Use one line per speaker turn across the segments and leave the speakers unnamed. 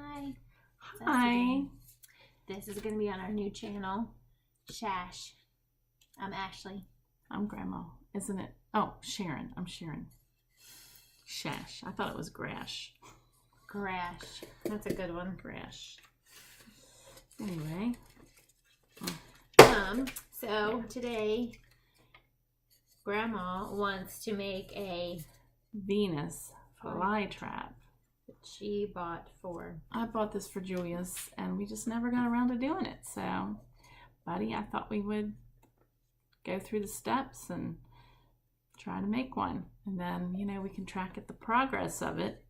Hi.
Hi.
This is going to be on our new channel, Shash. I'm Ashley.
I'm Grandma, isn't it? Oh, Sharon. I'm Sharon. Shash. I thought it was Grash.
Grash. That's a good one.
Grash. Anyway.
So today, Grandma wants to make a
Venus flytrap.
that she bought for.
I bought this for Julius, and we just never got around to doing it. So, buddy, I thought we would go through the steps and try to make one. And then, you know, we can track the progress of it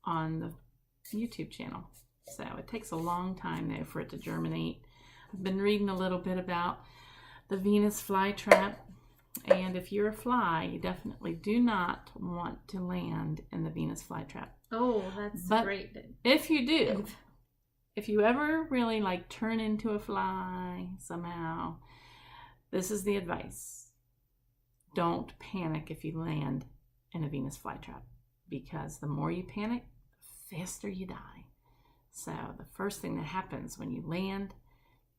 on the YouTube channel. So it takes a long time, though, for it to germinate. I've been reading a little bit about the Venus flytrap. And if you're a fly, you definitely do not want to land in the Venus flytrap.
Oh, that's great.
If you do, if you ever really like turn into a fly somehow, this is the advice. Don't panic if you land in a Venus flytrap, because the more you panic, the faster you die. So the first thing that happens when you land,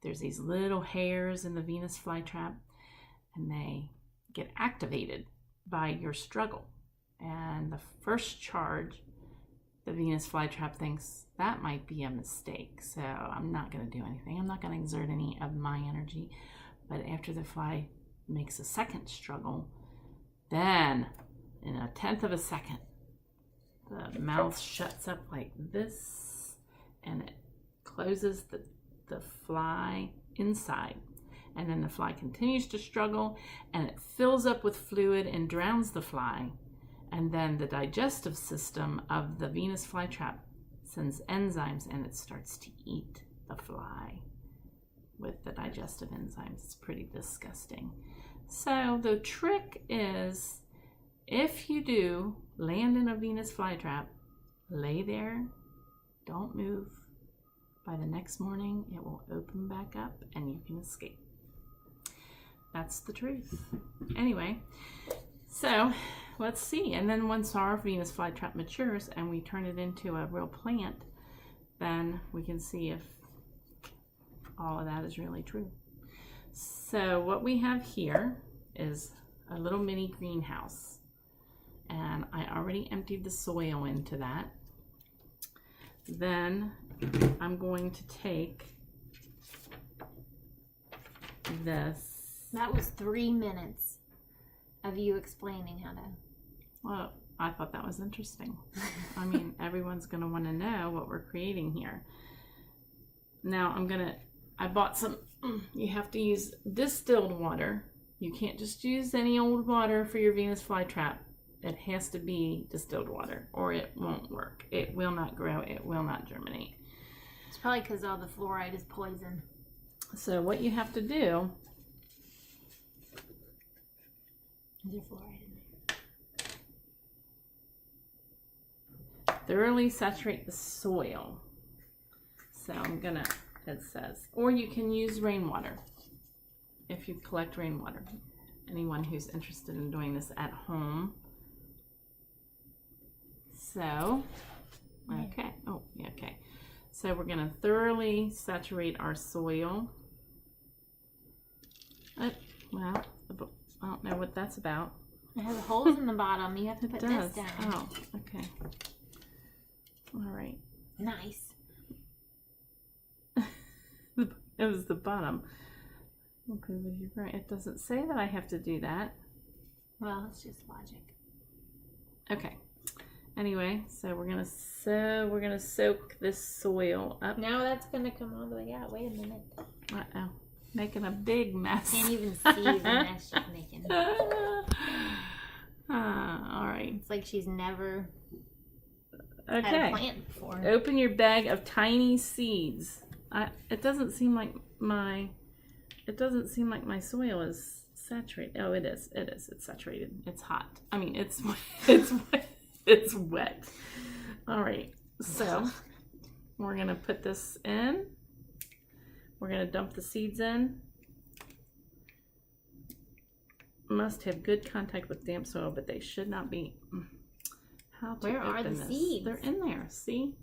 there's these little hairs in the Venus flytrap, and they get activated by your struggle. And the first charge, the Venus flytrap thinks that might be a mistake, so I'm not going to do anything. I'm not going to exert any of my energy. But after the fly makes a second struggle, then in a tenth of a second, the mouth shuts up like this, and it closes the fly inside. And then the fly continues to struggle, and it fills up with fluid and drowns the fly. And then the digestive system of the Venus flytrap sends enzymes, and it starts to eat the fly with the digestive enzymes. It's pretty disgusting. So the trick is, if you do land in a Venus flytrap, lay there, don't move. By the next morning, it will open back up and you can escape. That's the truth. Anyway, so let's see. And then once our Venus flytrap matures and we turn it into a real plant, then we can see if all of that is really true. So what we have here is a little mini greenhouse. And I already emptied the soil into that. Then I'm going to take this.
That was 3 minutes of you explaining how to.
Well, I thought that was interesting. I mean, everyone's going to want to know what we're creating here. Now I bought some, you have to use distilled water. You can't just use any old water for your Venus flytrap. It has to be distilled water or it won't work. It will not grow. It will not germinate.
It's probably because all the fluoride is poison.
So what you have to do,
is there fluoride in there?
thoroughly saturate the soil. So it says, or you can use rainwater if you collect rainwater. Anyone who's interested in doing this at home. So, okay. Oh, yeah, okay. So we're going to thoroughly saturate our soil. Well, I don't know what that's about.
It has holes in the bottom. You have to put this down.
Oh, okay. All right.
Nice.
It was the bottom. Okay, but you're right. It doesn't say that I have to do that.
Well, it's just logic.
Okay. Anyway, so we're gonna soak this soil up.
Now that's gonna come all the way out. Wait a minute.
Uh-oh. Making a big mess.
Can't even see the mess she's making.
All right.
It's like she's never
had
a plant before.
Open your bag of tiny seeds. It doesn't seem like my soil is saturated. Oh, it is. It is. It's saturated. It's hot. I mean, it's wet. It's wet. All right. So we're gonna put this in. We're gonna dump the seeds in. Must have good contact with damp soil, but they should not be. How to
Where are
open
the
this?
seeds?
They're in there. See?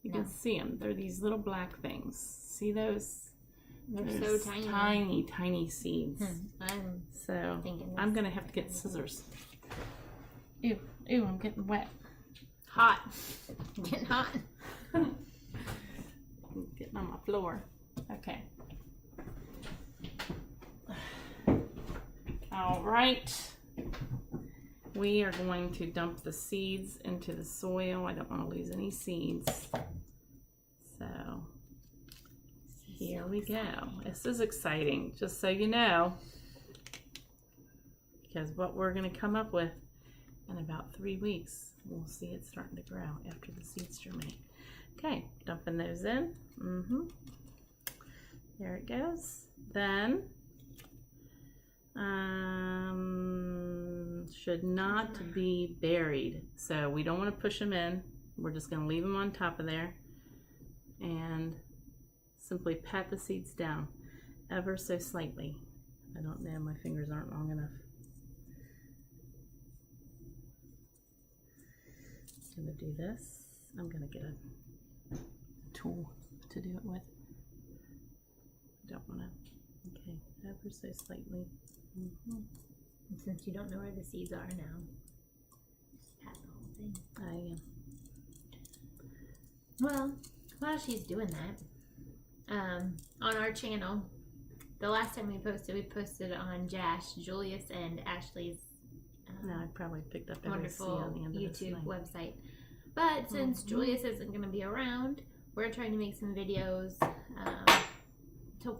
You can see them. They're these little black things. See those?
They're so tiny.
Tiny, tiny seeds. I'm going to have to get scissors. Ew, I'm getting wet.
Hot. Getting hot.
Getting on my floor. Okay. All right. We are going to dump the seeds into the soil. I don't want to lose any seeds. So here we go. This is exciting, just so you know, because what we're going to come up with in about 3 weeks, we'll see it starting to grow after the seeds germinate. Okay, dumping those in. There it goes. Then, should not be buried. So we don't want to push them in. We're just going to leave them on top of there and simply pat the seeds down ever so slightly. I don't know, my fingers aren't long enough. I'm going to do this. I'm going to get a tool to do it with. Don't want to. Okay, ever so slightly.
Since you don't know where the seeds are now, just pat the whole thing.
I am.
Well, while she's doing that, on our channel, the last time we posted on Julius and Ashley's
No, I probably picked up
wonderful
on the end
YouTube
of this
website. But since Julius isn't going to be around, we're trying to make some videos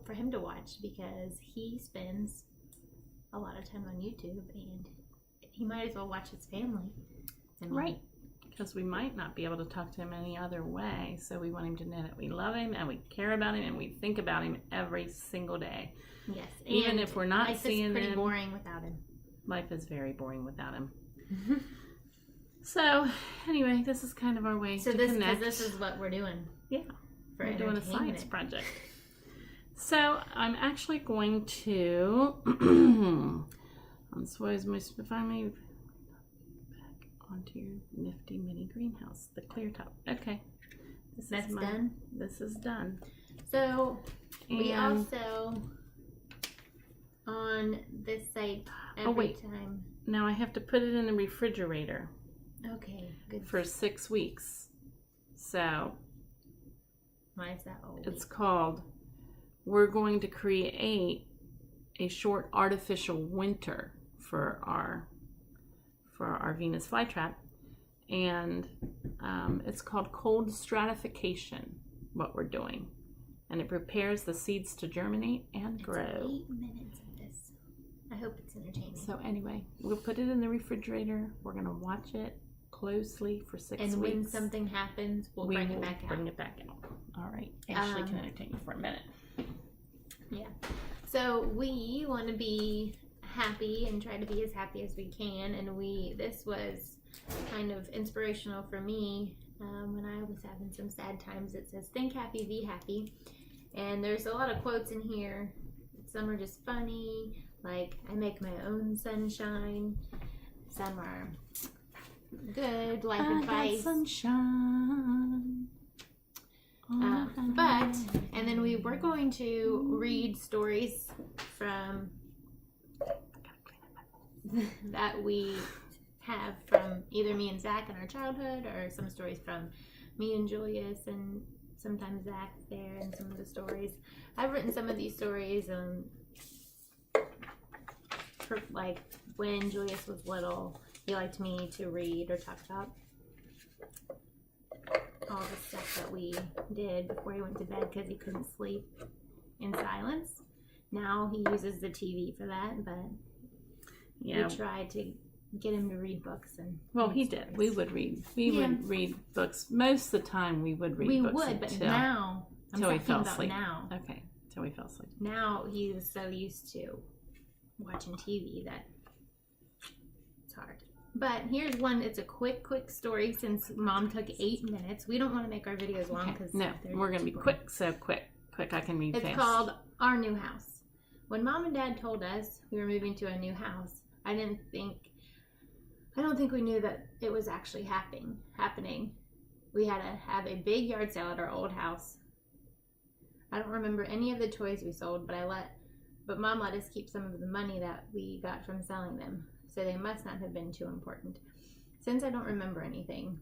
for him to watch, because he spends a lot of time on YouTube and he might as well watch his family.
Right. Because we might not be able to talk to him any other way. So we want him to know that we love him and we care about him and we think about him every single day.
Yes.
Even if we're not seeing him.
Life is pretty boring without him.
Life is very boring without him. So, anyway, this is kind of our way to connect.
This is what we're doing.
Yeah.
We're
doing a science project. So, I'm actually going to, finally back onto your nifty mini greenhouse, the clear top. Okay.
That's done?
This is done.
So, we also, on this site, every time.
Now I have to put it in the refrigerator.
Okay, good.
For 6 weeks. So,
why is that always?
It's called, we're going to create a short artificial winter for our Venus flytrap, and it's called cold stratification, what we're doing, and it prepares the seeds to germinate and grow.
8 minutes of this. I hope it's entertaining.
So anyway, we'll put it in the refrigerator. We're going to watch it closely for 6 weeks.
And when something happens, we'll bring it back out.
Bring it back out. All right. Ashley can entertain you for a minute.
Yeah. So we want to be happy and try to be as happy as we can. And this was kind of inspirational for me when I was having some sad times. It says, think happy, be happy. And there's a lot of quotes in here. Some are just funny, like, I make my own sunshine. Some are good life advice.
Sunshine.
And then we were going to read stories from that we have from either me and Zach in our childhood, or some stories from me and Julius, and sometimes Zach's there in some of the stories. I've written some of these stories, like when Julius was little, he liked me to read or talk about all the stuff that we did before he went to bed because he couldn't sleep in silence. Now he uses the TV for that, but we tried to get him to read books. And
he did. We would read. We would read books. Most of the time we would read books.
We would, but now
until he fell asleep.
Now.
Okay, until he fell asleep.
Now he was so used to watching TV that it's hard. But here's one. It's a quick story, since Mom took 8 minutes. We don't want to make our videos long because
we're going to be quick. So quick. I can read fast.
It's called Our New House. When Mom and Dad told us we were moving to a new house, I don't think we knew that it was actually happening. we had to have a big yard sale at our old house. I don't remember any of the toys we sold, but Mom let us keep some of the money that we got from selling them, so they must not have been too important. Since I don't remember anything,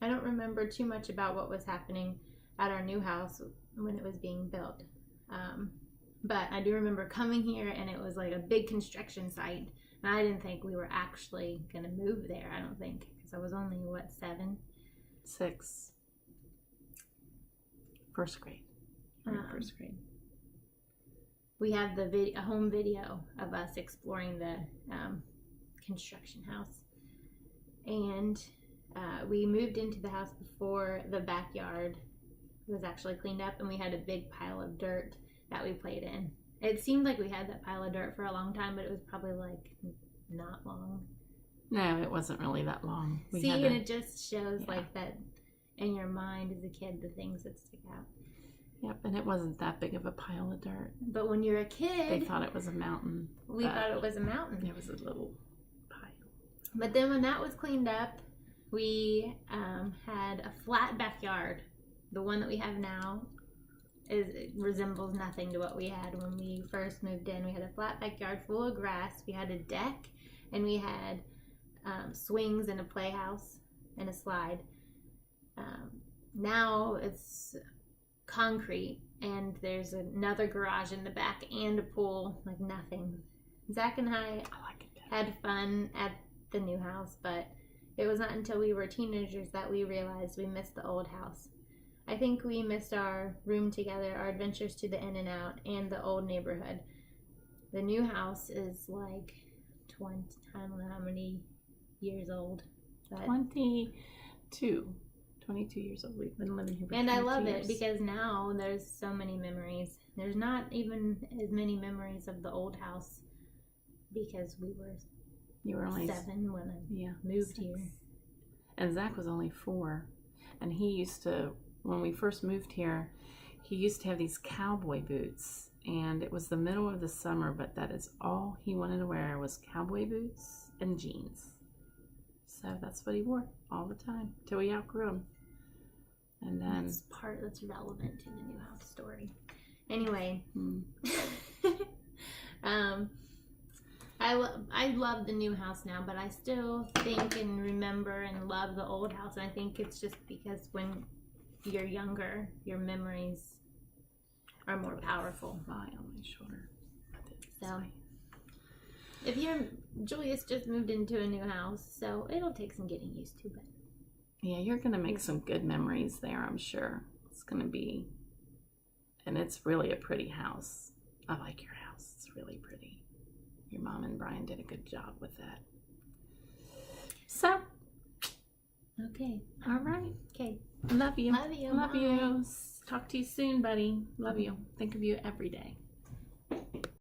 I don't remember too much about what was happening at our new house when it was being built. But I do remember coming here and it was like a big construction site, and I didn't think we were actually going to move there, I don't think, because I was only, 7?
6. First grade. First grade.
We have a home video of us exploring the construction house, and we moved into the house before the backyard was actually cleaned up, and we had a big pile of dirt that we played in. It seemed like we had that pile of dirt for a long time, but it was probably like not long.
No, it wasn't really that long.
And it just shows like that in your mind as a kid, the things that stick out.
Yep, and it wasn't that big of a pile of dirt.
But when you're a kid,
they thought it was a mountain.
We thought it was a mountain.
It was a little pile.
But then when that was cleaned up, we had a flat backyard. The one that we have now resembles nothing to what we had when we first moved in. We had a flat backyard full of grass. We had a deck, and we had swings and a playhouse and a slide. Now it's concrete, and there's another garage in the back and a pool. Like nothing. Zach and I had fun at the new house, but it was not until we were teenagers that we realized we missed the old house. I think we missed our room together, our adventures to the In and Out, and the old neighborhood. The new house is like 20, I don't know how many years old. But
22 years old. We've been living here for 22
And I love
years.
it because now there's so many memories. There's not even as many memories of the old house because
you were only
7 when I moved
6.
here.
And Zach was only 4. And he used to, when we first moved here, he used to have these cowboy boots. And it was the middle of the summer, but that is all he wanted to wear was cowboy boots and jeans. So that's what he wore all the time till we outgrew them. And then
That's part that's relevant to the new house story. Anyway, I love the new house now, but I still think and remember and love the old house. And I think it's just because when you're younger, your memories are more powerful.
Lie on my shoulder.
So, Julius just moved into a new house, so it'll take some getting used to, but
yeah, you're gonna make some good memories there, I'm sure. It's gonna be, and it's really a pretty house. I like your house. It's really pretty. Your mom and Brian did a good job with that. So,
okay.
all right.
Okay.
Love you.
Love you.
Love
Bye.
you. Talk to you soon, buddy. Love you. Think of you every day.